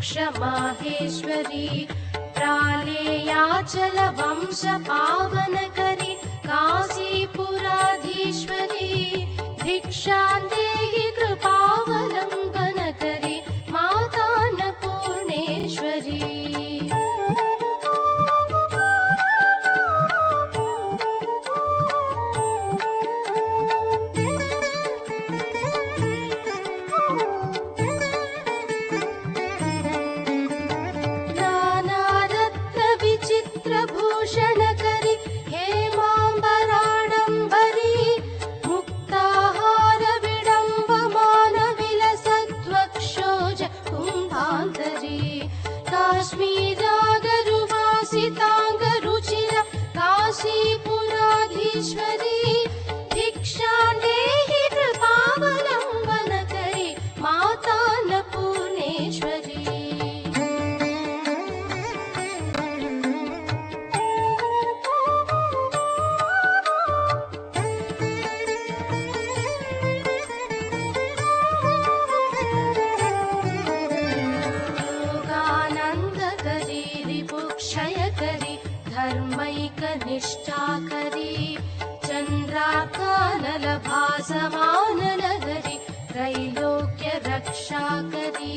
दक्ष माहेश्वरी प्रालेयाचल वंश पावनकरी काशीपुराधीश्वरी भिक्षां देहि कृपावलम्बनकरी माता अन्नपूर्णेश्वरी। भूषणकरी हेमाम्बराडम्बरी मुक्ताहार विडम्बमान विलसत्वक्षोज कुम्भान्तरी काश्मीरागरुवासिताङ्गरुचिर काशीपुराधीश्वरी भिक्षां देहि कृपावलम्बनकरी माता अन्नपूर्णेश्वरी। क्षयकरी धर्मैकनिष्ठाकरी चन्द्राकानलभासमाननगरी त्रैलोक्य रक्षाकरी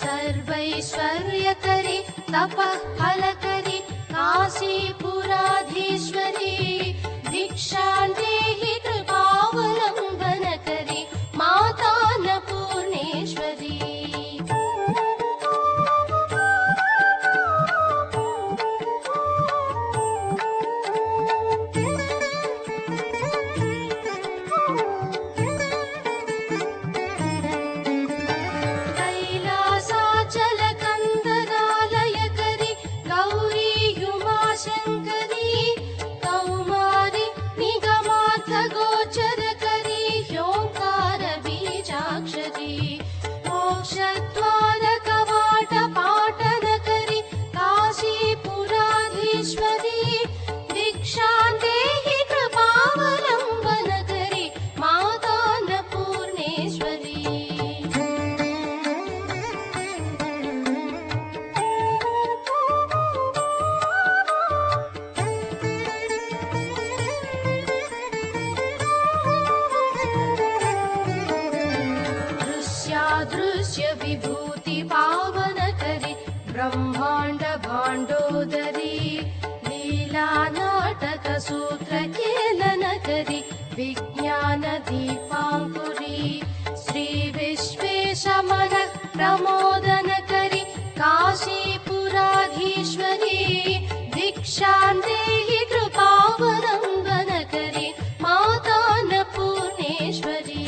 सर्वैश्वर्यकरी तपः फलकरी काशीपुराधीश्वरी भिक्षां देहि कृपावलम्बनकरी माता अन्नपूर्णेश्वरी। दृश्य विभूति पावनकरी ब्रह्मांड भांडोदरी लीला नाटक सूत्र केलनकरी विज्ञान दीपांकुरी श्री विश्वेशमन प्रमोदनकरी काशीपुराधीश्वरी भिक्षां देहि कृपावलम्बनकरी माता अन्नपूर्णेश्वरी।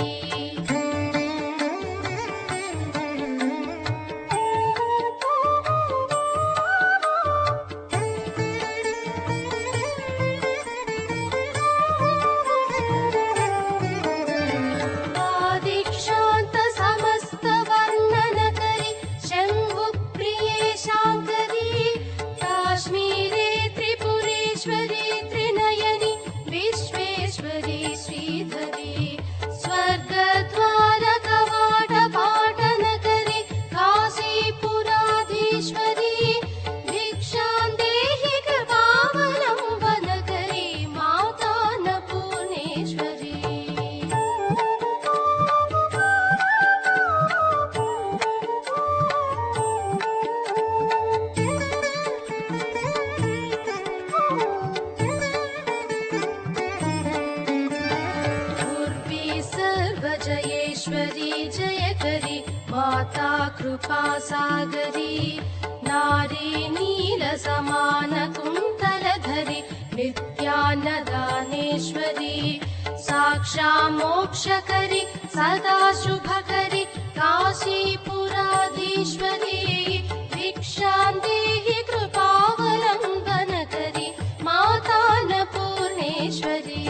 जयकरी माता कृपा सागरी नारी नील समान कुंतलधरी नित्यान्नदानेश्वरी साक्षा मोक्षकरी सदा शुभकरी काशीपुराधीश्वरी भिक्षां देहि कृपावलम्बनकरी माता अन्नपूर्णेश्वरी।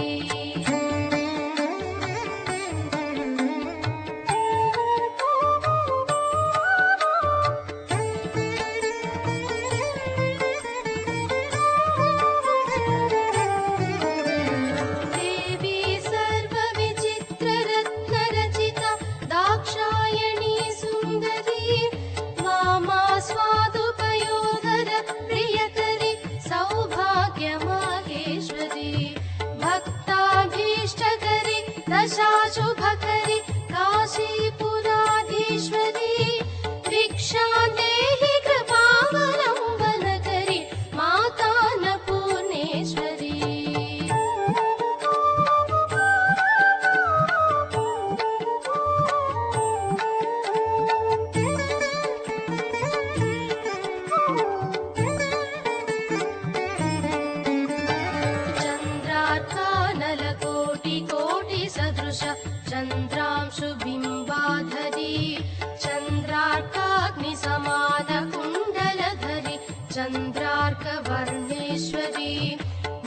चन्द्रार्कवर्णेश्वरी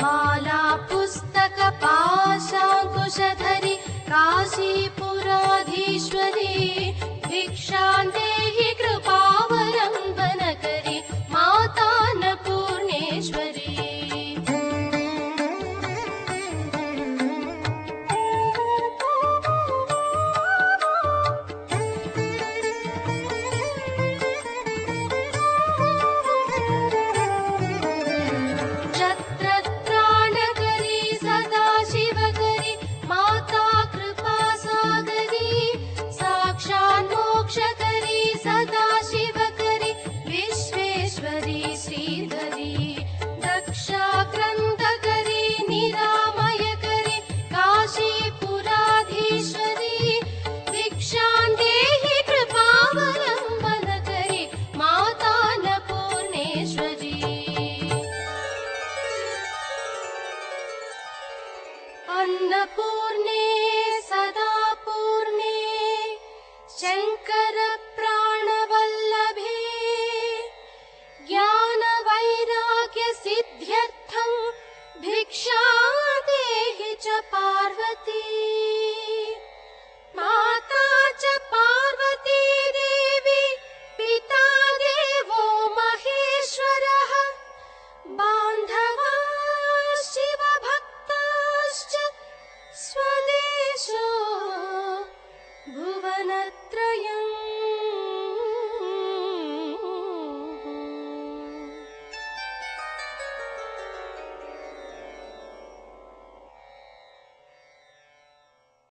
माला पुस्तक पाशाङ्कुशधरी काशीपुराधीश्वरी भिक्षां